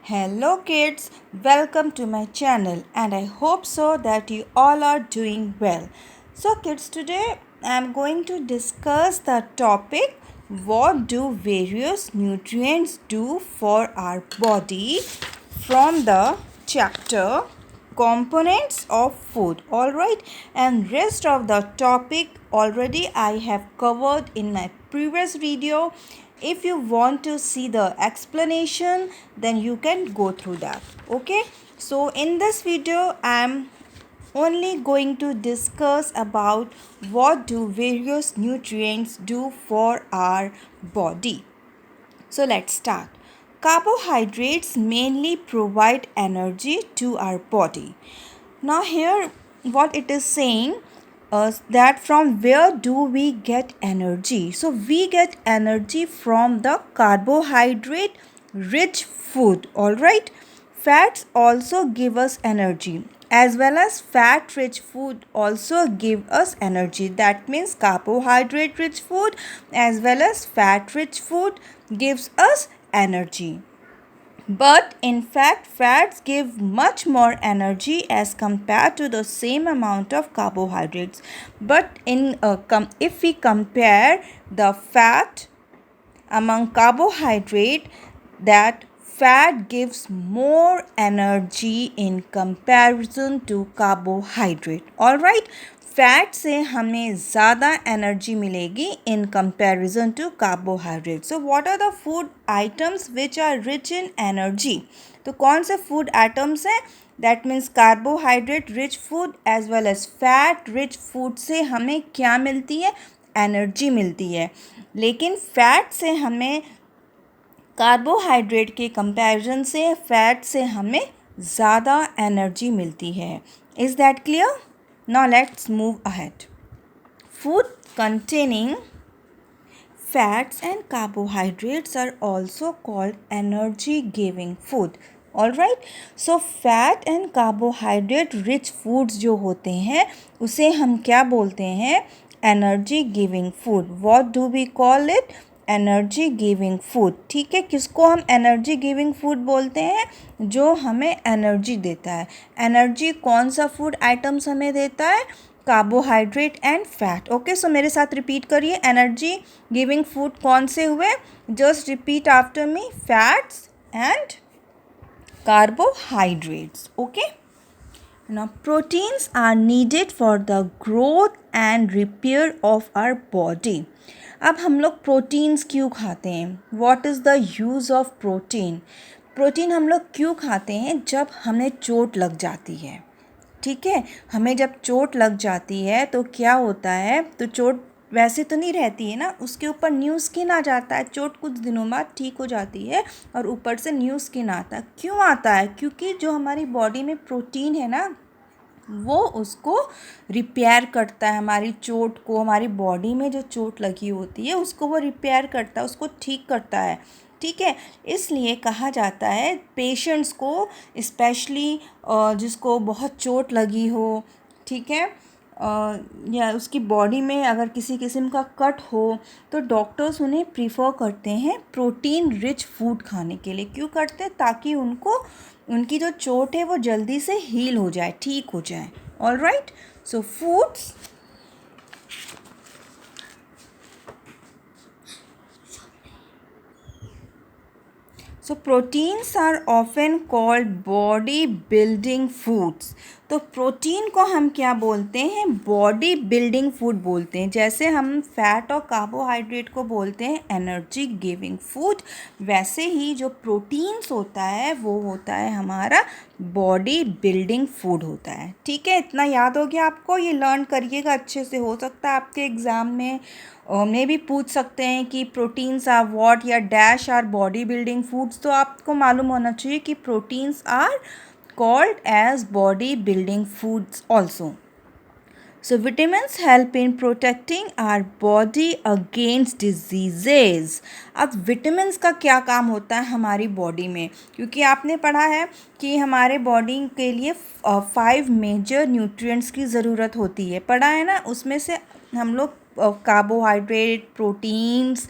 Hello kids, welcome to my channel and I hope so that you all are doing well. So kids, today I am going to discuss the topic, what do various nutrients do for our body, from the chapter components of food. Alright, and rest of the topic already I have covered in my previous video. If you want to see the explanation, then you can go through that. Okay, so in this video I am only going to discuss about what do various nutrients do for our body. So let's start. Carbohydrates mainly provide energy to our body. Now here what it is saying that from where do we get energy? So we get energy from the carbohydrate rich food. All right. Fats also give us energy, as well as fat rich food also give us energy. That means carbohydrate rich food as well as fat rich food gives us energy. But in fact, fats give much more energy as compared to the same amount of carbohydrates. But if we compare the fat among carbohydrate, that fat gives more energy in comparison to carbohydrate. All right, fat से हमें ज़्यादा energy मिलेगी in comparison to carbohydrate. So what are the food items which are rich in energy? तो कौन से food items हैं? That means carbohydrate rich food as well as fat rich food से हमें क्या मिलती है? एनर्जी मिलती है. लेकिन फैट से हमें कार्बोहाइड्रेट के कंपैरिजन से फैट से हमें ज़्यादा एनर्जी मिलती है. Is that clear? Now let's move ahead. Food containing fats and carbohydrates are also called energy giving food. Alright, so fat and carbohydrate rich foods जो होते हैं उसे हम क्या बोलते हैं? Energy giving food. What do we call it? Energy giving food. ठीक है, किसको हम एनर्जी गिविंग फूड बोलते हैं? जो हमें एनर्जी देता है. एनर्जी कौन सा फूड आइटम्स हमें देता है? Carbohydrate and fat. ओके, सो मेरे साथ रिपीट करिए. एनर्जी गिविंग फूड कौन से हुए? Just repeat after me. Fats and carbohydrates. Okay, now proteins are needed for the growth and repair of our body. अब हम लोग प्रोटीन्स क्यों खाते हैं? What is the use of protein? Protein हम लोग क्यों खाते हैं? जब हमें चोट लग जाती है. ठीक है, हमें जब चोट लग जाती है तो क्या होता है? तो चोट वैसे तो नहीं रहती है ना, उसके ऊपर न्यू स्किन आ जाता है. चोट कुछ दिनों बाद ठीक हो जाती है और ऊपर से न्यू स्किन आता है. क्यों आता है? क्योंकि जो हमारी बॉडी में प्रोटीन है ना, वो उसको रिपेयर करता है. हमारी चोट को, हमारी बॉडी में जो चोट लगी होती है उसको वो रिपेयर करता है, उसको ठीक करता है. ठीक है, इसलिए कहा जाता है पेशेंट्स को, स्पेशली जिसको बहुत चोट लगी हो, ठीक है, या उसकी बॉडी में अगर किसी किस्म का कट हो, तो डॉक्टर्स उन्हें प्रीफर करते हैं प्रोटीन रिच फूड खाने के लिए. क्यों करते हैं? ताकि उनको उनकी जो चोट है वो जल्दी से हील हो जाए, ठीक हो जाए. All right, so foods so proteins are often called body building foods. तो प्रोटीन को हम क्या बोलते हैं? बॉडी बिल्डिंग फूड बोलते हैं. जैसे हम फैट और कार्बोहाइड्रेट को बोलते हैं एनर्जी गिविंग फूड, वैसे ही जो प्रोटीन्स होता है वो होता है हमारा बॉडी बिल्डिंग फूड होता है. ठीक है, इतना याद हो गया आपको? ये लर्न करिएगा अच्छे से. हो सकता है आपके एग्ज़ाम में भी पूछ सकते हैं कि प्रोटीन्स आर व्हाट या dash are body building foods. तो आपको मालूम होना चाहिए कि proteins are called as body building foods also. So vitamins help in protecting our body against diseases. अब विटामिन्स का क्या काम होता है हमारी बॉडी में? क्योंकि आपने पढ़ा है कि हमारे बॉडी के लिए 5 मेजर न्यूट्रिएंट्स की ज़रूरत होती है. पढ़ा है ना? उसमें से हम लोग carbohydrate, proteins,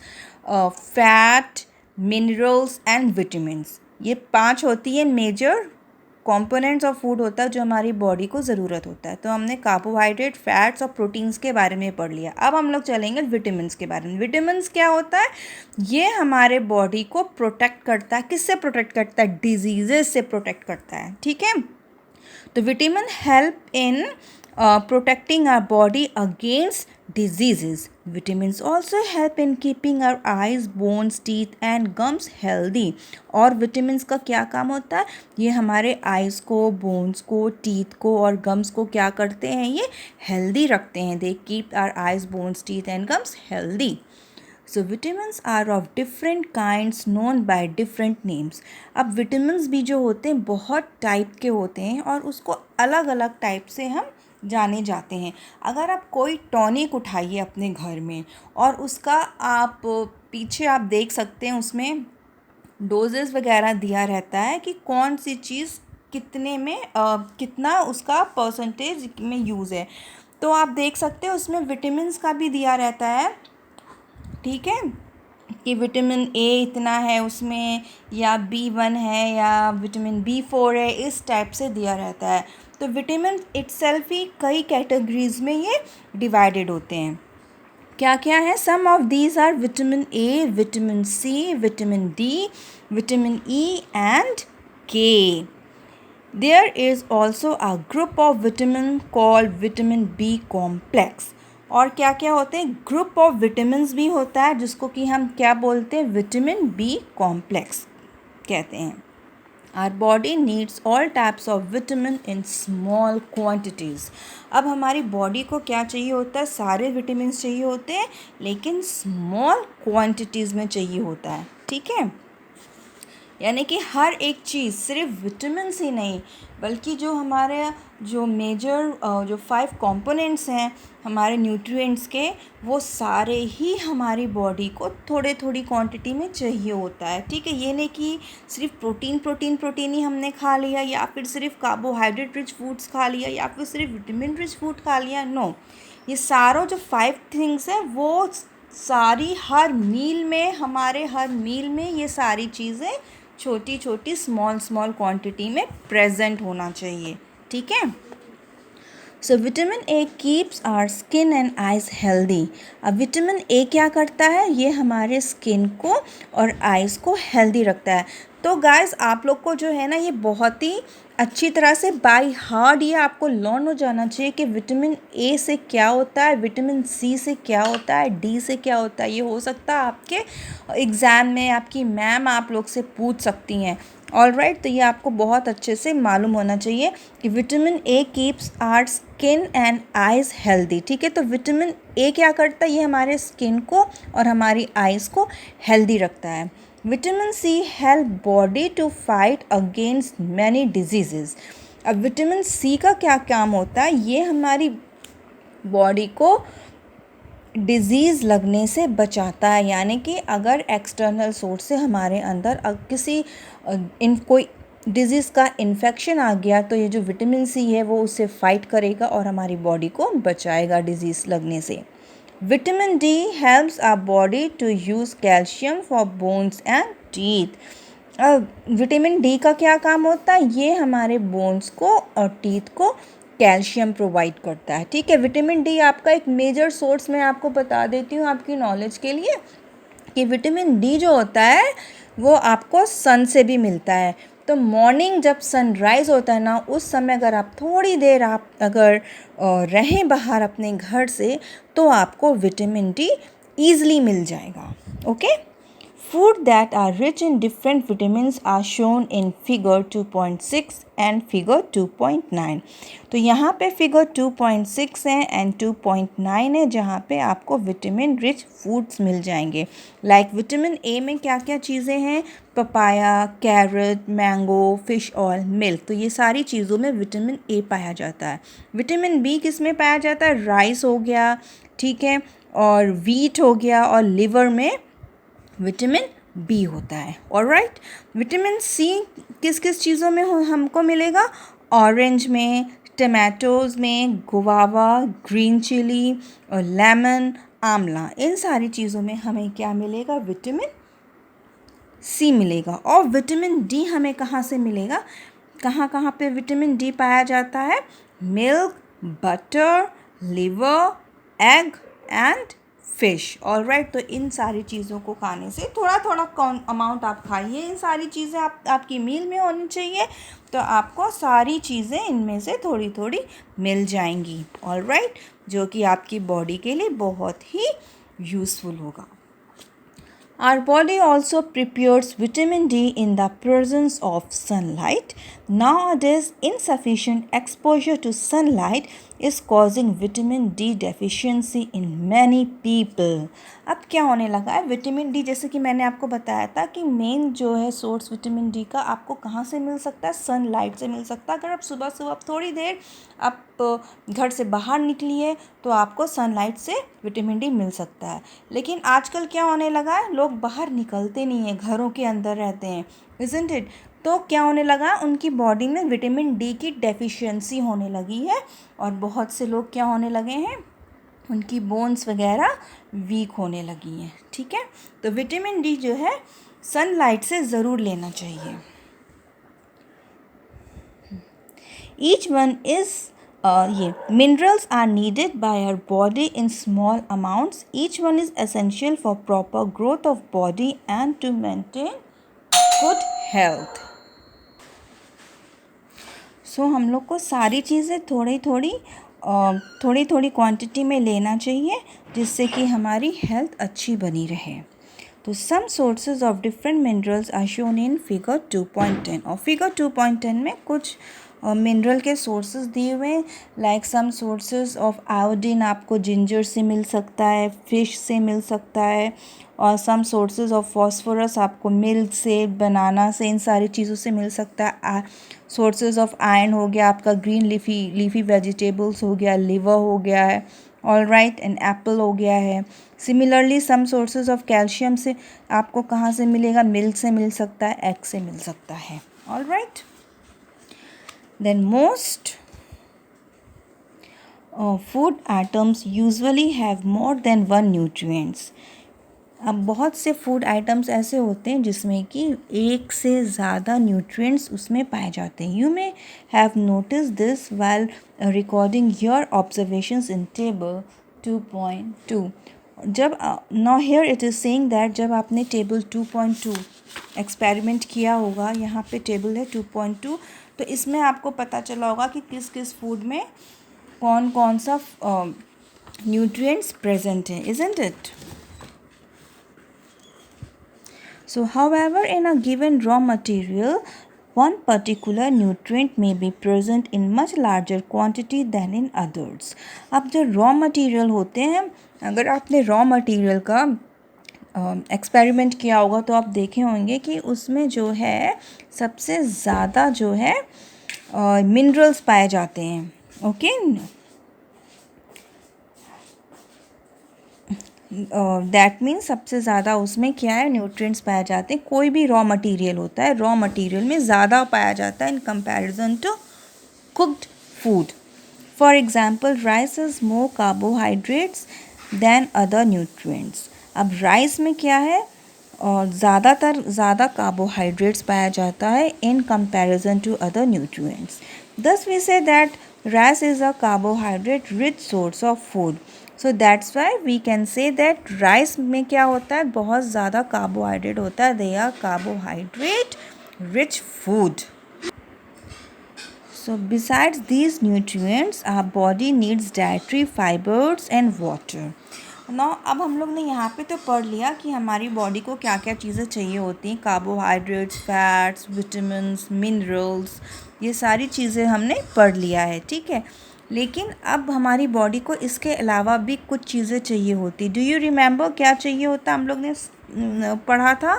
fat, minerals and vitamins. ये 5 होती है मेजर कंपोनेंट्स ऑफ फूड होता है जो हमारी बॉडी को ज़रूरत होता है। तो हमने कार्बोहाइड्रेट, फैट्स और प्रोटीन्स के बारे में पढ़ लिया। अब हम लोग चलेंगे विटामिन्स के बारे में। विटामिन्स क्या होता है? ये हमारे बॉडी को प्रोटेक्ट करता है। किससे प्रोटेक्ट करता है? डिजीजेस से प्रोटेक्ट करता है। ठीक है, तो vitamin help in protecting our body against diseases. Vitamins also help in keeping our eyes, bones, teeth and gums healthy. और vitamins का क्या काम होता है? ये हमारे eyes को, bones को, teeth को और gums को क्या करते हैं? ये healthy रखते हैं. They keep our eyes, bones, teeth and gums healthy. So vitamins are of different kinds known by different names. अब vitamins भी जो होते हैं बहुत टाइप के होते हैं और उसको अलग अलग टाइप से हम जाने जाते हैं। अगर आप कोई टॉनिक उठाइए अपने घर में और उसका आप पीछे आप देख सकते हैं उसमें डोजेस वगैरह दिया रहता है कि कौन सी चीज़ कितने में कितना उसका परसेंटेज में यूज़ है। तो आप देख सकते हैं उसमें विटामिन्स का भी दिया रहता है। ठीक है, कि विटामिन ए इतना है उसमें, या B1 है, या विटामिन B4 है, इस टाइप से दिया रहता है। तो विटामिन इटसेल्फ ही कई कैटेगरीज में ये डिवाइडेड होते हैं। क्या क्या है? Some of these are vitamin A, vitamin C, vitamin D, vitamin E and K. There is also a group of vitamin called vitamin B complex. और क्या क्या होते हैं? ग्रुप ऑफ विटामिन्स भी होता है जिसको कि हम क्या बोलते हैं? विटामिन बी कॉम्प्लेक्स कहते हैं। Our body needs all types of vitamin in small quantities. अब हमारी बॉडी को क्या चाहिए होता है? सारे विटामिन चाहिए होते हैं लेकिन स्मॉल क्वांटिटीज़ में चाहिए होता है। ठीक है, यानी कि हर एक चीज़ सिर्फ विटामिन ही नहीं बल्कि जो हमारे जो मेजर जो 5 कंपोनेंट्स हैं हमारे न्यूट्रिएंट्स के, वो सारे ही हमारी बॉडी को थोड़े थोड़ी क्वांटिटी में चाहिए होता है। ठीक है, ये नहीं कि सिर्फ प्रोटीन ही हमने खा लिया, या फिर सिर्फ कार्बोहाइड्रेट रिच फूड्स खा लिया, या फिर सिर्फ विटामिन रिच फूड खा लिया। नो, ये सारों जो 5 थिंग्स हैं वो सारी हर मील में ये सारी चीज़ें छोटी छोटी स्मॉल क्वांटिटी में प्रेजेंट होना चाहिए। ठीक है, so vitamin A keeps our skin and eyes healthy. अब विटामिन ए क्या करता है? ये हमारे स्किन को और आइज़ को हेल्दी रखता है। तो गाइस आप लोग को जो है ना ये बहुत ही अच्छी तरह से बाय हार्ट ये आपको लर्न हो जाना चाहिए कि विटामिन ए से क्या होता है, विटामिन सी से क्या होता है, डी से क्या होता है। ये हो सकता है आपके एग्ज़ाम में आपकी मैम आप लोग से पूछ सकती हैं। ऑलराइट, तो ये आपको बहुत अच्छे से मालूम होना चाहिए कि vitamin A keeps our skin and eyes healthy. ठीक है, तो विटामिन ए क्या करता है? ये हमारे स्किन को और हमारी आइज़ को हेल्दी रखता है। Vitamin C help body to fight against many diseases. अब विटामिन सी का क्या काम होता है? ये हमारी बॉडी को डिज़ीज़ लगने से बचाता है। यानी कि अगर एक्सटर्नल सोर्स से हमारे अंदर किसी कोई डिज़ीज़ का इन्फेक्शन आ गया तो ये जो विटामिन सी है वो उससे फाइट करेगा और हमारी बॉडी को बचाएगा डिज़ीज़ लगने से। Vitamin D helps our body to use calcium for bones and teeth. Vitamin D का क्या काम होता है? ये हमारे बोन्स को और टीथ को कैल्शियम प्रोवाइड करता है। ठीक है, विटामिन डी आपका एक मेजर सोर्स मैं आपको बता देती हूँ आपकी नॉलेज के लिए कि विटामिन डी जो होता है वो आपको सन से भी मिलता है। तो मॉर्निंग जब सनराइज़ होता है ना उस समय अगर आप थोड़ी देर आप अगर रहें बाहर अपने घर से तो आपको विटामिन डी ईज़िली मिल जाएगा। Okay, Food that are rich in different vitamins are shown in figure 2.6 and figure 2.9. तो यहाँ पे figure 2.6 है and 2.9 है जहाँ पे आपको विटामिन रिच फूड्स मिल जाएंगे। लाइक विटामिन ए में क्या क्या चीज़ें हैं? Papaya, carrot, mango, fish oil, milk. तो ये सारी चीज़ों में विटामिन ए पाया जाता है। विटामिन बी किस में पाया जाता है? राइस हो गया, ठीक है, और वीट हो गया, और लिवर में विटामिन बी होता है। ऑलराइट, विटामिन सी किस किस चीज़ों में हमको मिलेगा? ऑरेंज में, टमाटोज़ में, गुआवा, ग्रीन चिली और लेमन, आंवला, इन सारी चीज़ों में हमें क्या मिलेगा? विटामिन सी मिलेगा। और विटामिन डी हमें कहाँ से मिलेगा, कहाँ कहाँ पे विटामिन डी पाया जाता है, milk, butter, liver, egg and fish. Alright, तो इन सारी चीज़ों को खाने से थोड़ा थोड़ा कौन अमाउंट आप खाइए, इन सारी चीज़ें आपकी मील में होनी चाहिए, तो आपको सारी चीज़ें इनमें से थोड़ी थोड़ी मिल जाएंगी। ऑलराइट, जो कि आपकी बॉडी के लिए बहुत ही यूज़फुल होगा। Our body also prepares vitamin D in the presence of sunlight. Nowadays, insufficient exposure to sunlight is causing vitamin D deficiency in many people. अब क्या होने लगा है, विटामिन डी जैसे कि मैंने आपको बताया था कि मेन जो है सोर्स विटामिन डी का आपको कहाँ से मिल सकता है, सनलाइट से मिल सकता है। अगर आप सुबह सुबह थोड़ी देर आप घर से बाहर निकलिए तो आपको सनलाइट से विटामिन डी मिल सकता है। लेकिन आजकल क्या होने लगा है, लोग बाहर निकलते नहीं हैं, घरों के अंदर रहते हैं, इज़न्ट इट। तो क्या होने लगा, उनकी बॉडी में विटामिन डी की डेफिशिएंसी होने लगी है, और बहुत से लोग क्या होने लगे हैं, उनकी बोन्स वगैरह वीक होने लगी हैं। ठीक है, तो विटामिन डी जो है सनलाइट से ज़रूर लेना चाहिए। Each one is ये minerals are needed by our body in small amounts. Each one is essential for proper growth of body and to maintain good health. So हम लोग को सारी चीज़ें थोड़ी थोड़ी क्वांटिटी में लेना चाहिए, जिससे कि हमारी हेल्थ अच्छी बनी रहे। तो some sources of different minerals are shown in figure 2.10, और figure 2.10 में कुछ मिनरल के सोर्सेज दिए हुए हैं। Like some sources of iodine आपको जिंजर से मिल सकता है, फिश से मिल सकता है, और सम सोर्सेज ऑफ फॉस्फोरस आपको मिल्क से, बनाना से, इन सारी चीज़ों से मिल सकता है। सोर्सेज ऑफ आयरन हो गया आपका ग्रीन लीफी वेजिटेबल्स हो गया, लिवर हो गया है, ऑलराइट, एंड एप्पल हो गया है। Similarly some sources of calcium से आपको कहाँ से मिलेगा, मिल्क से मिल सकता है, एग से मिल सकता है। Alright, then most food items usually have more than one nutrients. अब बहुत से फूड आइटम्स ऐसे होते हैं जिसमें कि एक से ज़्यादा न्यूट्रिएंट्स उसमें पाए जाते हैं। You may have notice this while recording your observations in table 2.2। जब now here it is saying that जब आपने टेबल 2.2 एक्सपेरिमेंट किया होगा, यहाँ पे टेबल है 2.2, तो इसमें आपको पता चला होगा कि किस किस फूड में कौन कौन सा न्यूट्रिएंट्स प्रेजेंट है, isn't it? So however, in a given raw material, one particular nutrient may be present in much larger quantity than in others. अब जो raw material होते हैं, अगर आपने raw material का एक्सपेरिमेंट किया होगा तो आप देखे होंगे कि उसमें जो है सबसे ज़्यादा जो है मिनरल्स पाए जाते हैं। ओके, दैट मीन्स सबसे ज़्यादा उसमें क्या है, न्यूट्रिएंट्स पाए जाते हैं। कोई भी रॉ मटेरियल होता है, रॉ मटेरियल में ज़्यादा पाया जाता है in comparison to cooked food. For example, rice is more carbohydrates than other nutrients. अब राइस में क्या है, और ज़्यादा कार्बोहाइड्रेट्स पाया जाता है in comparison to other nutrients. Thus we से that rice is a carbohydrate rich source of food. So that's why we can say that rice में क्या होता है, बहुत ज़्यादा कार्बोहाइड्रेट होता है। They are carbohydrate rich food. So besides these nutrients, our body needs dietary fibers and water. Now अब हम लोग ने यहाँ पे तो पढ़ लिया कि हमारी बॉडी को क्या क्या चीज़ें चाहिए होती हैं, कार्बोहाइड्रेट्स, फैट्स, विटामिन्स, मिनरल्स, ये सारी चीज़ें हमने पढ़ लिया है। ठीक है, लेकिन अब हमारी बॉडी को इसके अलावा भी कुछ चीज़ें चाहिए होती। डू यू रिमेंबर क्या चाहिए होता, हम लोग ने पढ़ा था,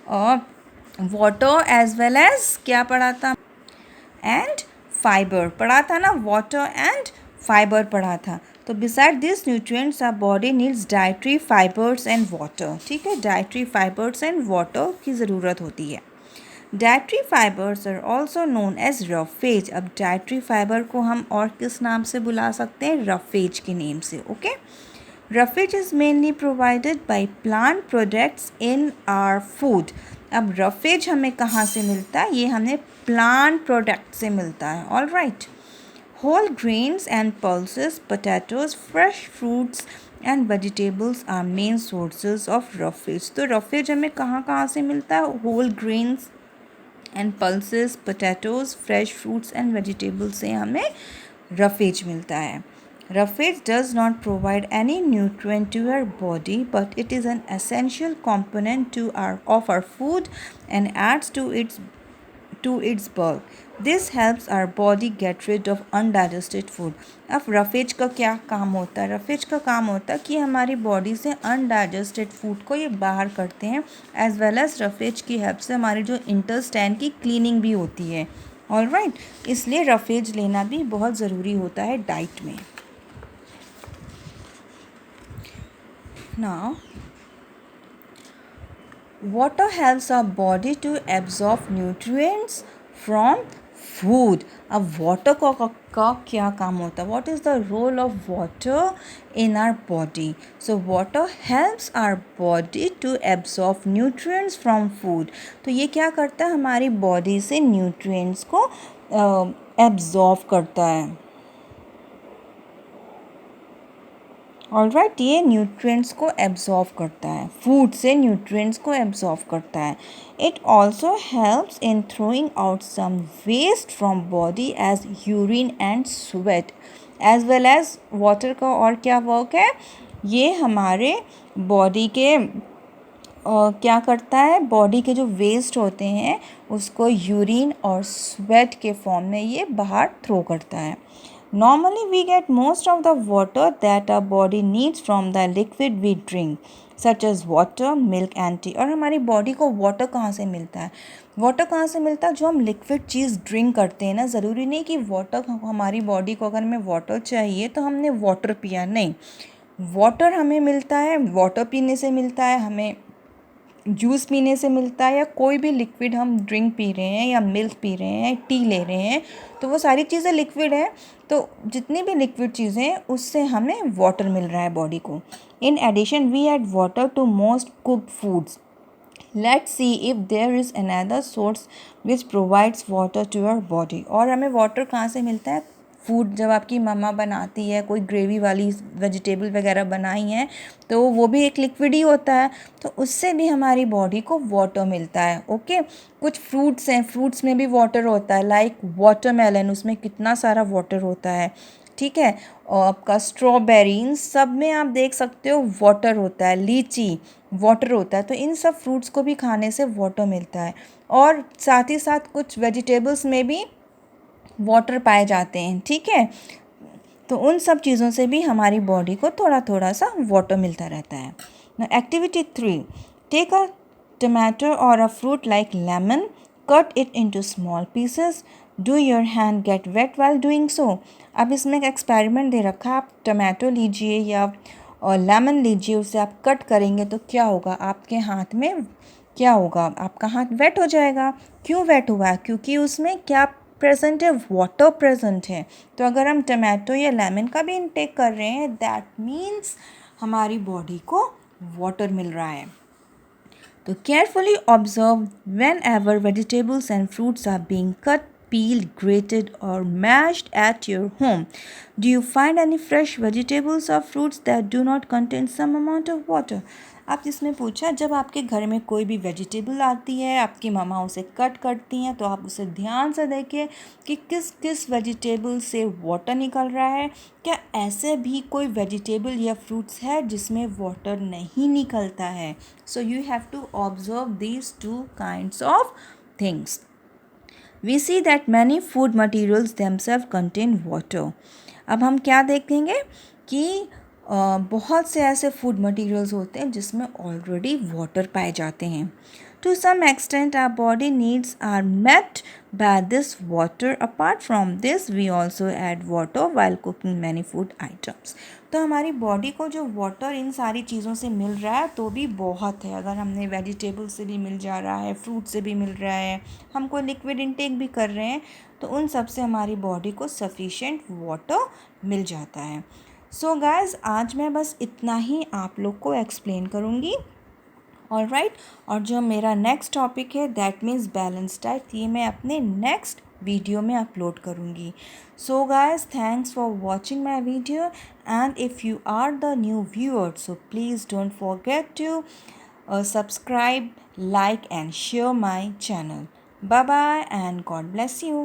और वाटर एज वेल एज क्या पढ़ा था, एंड फाइबर पढ़ा था ना, वाटर एंड फाइबर पढ़ा था। तो beside this nutrients our body needs dietary fibres and water. ठीक है, डाइटरी फाइबर्स एंड वाटर की ज़रूरत होती है। Dietary fibres are also known as roughage. अब डाइटरी फाइबर को हम और किस नाम से बुला सकते हैं, रफेज के नेम से। Okay, roughage is mainly provided by plant products in our food. अब रफेज हमें कहाँ से मिलता है? ये हमें प्लांट प्रोडक्ट से मिलता है. All right. Whole grains and pulses, potatoes, fresh fruits and vegetables are main sources of roughage. तो roughage हमें कहाँ कहाँ से मिलता है? Whole grains and pulses, potatoes, fresh fruits and vegetables से हमें roughage मिलता है. Roughage does not provide any nutrient to our body, but it is an essential component of our food and adds to its bulk. This helps our body get rid of undigested food. अब roughage का क्या काम होता है? Roughage का काम होता है कि हमारी बॉडी से अनडाइजेस्टेड फूड को ये बाहर करते हैं, एज वेल एज रफेज की हेल्प से हमारी जो इंटेस्टाइन की क्लीनिंग भी होती है. All right. इसलिए रफेज लेना भी बहुत ज़रूरी होता है डाइट में. Now water helps our body to absorb nutrients from food. अब water का क्या काम होता है? What is the role of water in our body? So water helps our body to absorb nutrients from food. तो ये क्या करता है? हमारी बॉडी से न्यूट्रिएंट्स को एब्जॉर्ब करता है. ऑलराइट. ये न्यूट्रिएंट्स को एब्जॉर्ब करता है, फूड से न्यूट्रिएंट्स को एब्जॉर्ब करता है. It also helps in throwing out some waste from body as urine and sweat as well as water का और क्या वर्क है? ये हमारे बॉडी के क्या करता है? बॉडी के जो वेस्ट होते हैं उसको यूरिन और स्वेट के फॉर्म में ये बाहर थ्रो करता है. Normally, we get most of the water that our body needs from the liquid we drink, such as water, milk and tea. और हमारी बॉडी को वाटर कहाँ से मिलता है? वाटर कहाँ से मिलता है? जो हम लिक्विड चीज़ ड्रिंक करते हैं ना, ज़रूरी नहीं कि वाटर हमारी बॉडी को अगर हमें वाटर चाहिए तो हमने वाटर पिया, नहीं. वाटर हमें मिलता है, वाटर पीने से मिलता है, हमें जूस पीने से मिलता है, या कोई भी लिक्विड हम ड्रिंक पी रहे हैं या मिल्क पी रहे हैं, टी ले रहे हैं, तो वो सारी चीज़ें लिक्विड है. तो जितनी भी लिक्विड चीज़ें हैं उससे हमें वाटर मिल रहा है बॉडी को. In addition we add water to most cooked foods. Let's see if there is another source which provides water to our body. और हमें वाटर कहाँ से मिलता है? फूड जब आपकी मम्मा बनाती है, कोई ग्रेवी वाली वेजिटेबल वगैरह बनाई हैं, तो वो भी एक लिक्विड ही होता है, तो उससे भी हमारी बॉडी को वाटर मिलता है. ओके. कुछ फ्रूट्स हैं, फ्रूट्स में भी वाटर होता है, लाइक वाटरमेलन, उसमें कितना सारा वाटर होता है. ठीक है. और आपका स्ट्रॉबेरी, इन सब में आप देख सकते हो वाटर होता है. लीची वाटर होता है. तो इन सब फ्रूट्स को भी खाने से वाटर मिलता है. और साथ ही साथ कुछ वेजिटेबल्स में भी वाटर पाए जाते हैं. ठीक है. तो उन सब चीज़ों से भी हमारी बॉडी को थोड़ा थोड़ा सा वाटर मिलता रहता है. एक्टिविटी 3. टेक अ टमाटो और a fruit like lemon, cut it into small pieces. Do your hand get wet while doing so. अब इसमें एक एक्सपेरिमेंट दे रखा है. आप टमाटो लीजिए या लेमन लीजिए, उसे आप कट करेंगे तो क्या होगा? आपके हाथ में क्या होगा? आपका हाथ वेट हो जाएगा. क्यों वेट हुआ है? क्योंकि उसमें क्या प्रेजेंट है? वाटर प्रेजेंट है. तो अगर हम टमाटो या लेमन का भी इंटेक कर रहे हैं, दैट मीन्स हमारी बॉडी को वाटर मिल रहा है. तो carefully observe whenever vegetables and fruits are being cut, peeled, grated or mashed at your home. Do you find any fresh vegetables or fruits that do not contain some amount of water? आप इसमें पूछा, जब आपके घर में कोई भी vegetable आती है, आपकी मम्मा उसे कट करती हैं, तो आप उसे ध्यान से देखिए कि किस किस वेजिटेबल से वाटर निकल रहा है. क्या ऐसे भी कोई वेजिटेबल या फ्रूट्स है जिसमें वाटर नहीं निकलता है? So you have to observe these two kinds of things. We see that many food materials themselves contain water. अब हम क्या देखेंगे कि बहुत से ऐसे फूड मटेरियल्स होते हैं जिसमें ऑलरेडी वाटर पाए जाते हैं. To some extent, our body needs are met by this water. Apart from this, we also add water while cooking many food items. तो हमारी बॉडी को जो वाटर इन सारी चीज़ों से मिल रहा है तो भी बहुत है. अगर हमने वेजिटेबल से भी मिल जा रहा है, फ्रूट से भी मिल रहा है, हम कोई लिक्विड इंटेक भी कर रहे हैं, तो उन सब से हमारी बॉडी को सफिशेंट वाटर मिल जाता है. सो गाइस, आज मैं बस इतना ही आप लोग को एक्सप्लेन करूँगी. ऑलराइट। और जो मेरा नेक्स्ट टॉपिक है दैट मीन्स बैलेंस डाइट, ये मैं अपने नेक्स्ट वीडियो में अपलोड करूँगी। So guys, thanks for watching my video, and if you are the new viewer so please don't forget to subscribe, like and share my channel. Bye bye and God bless you.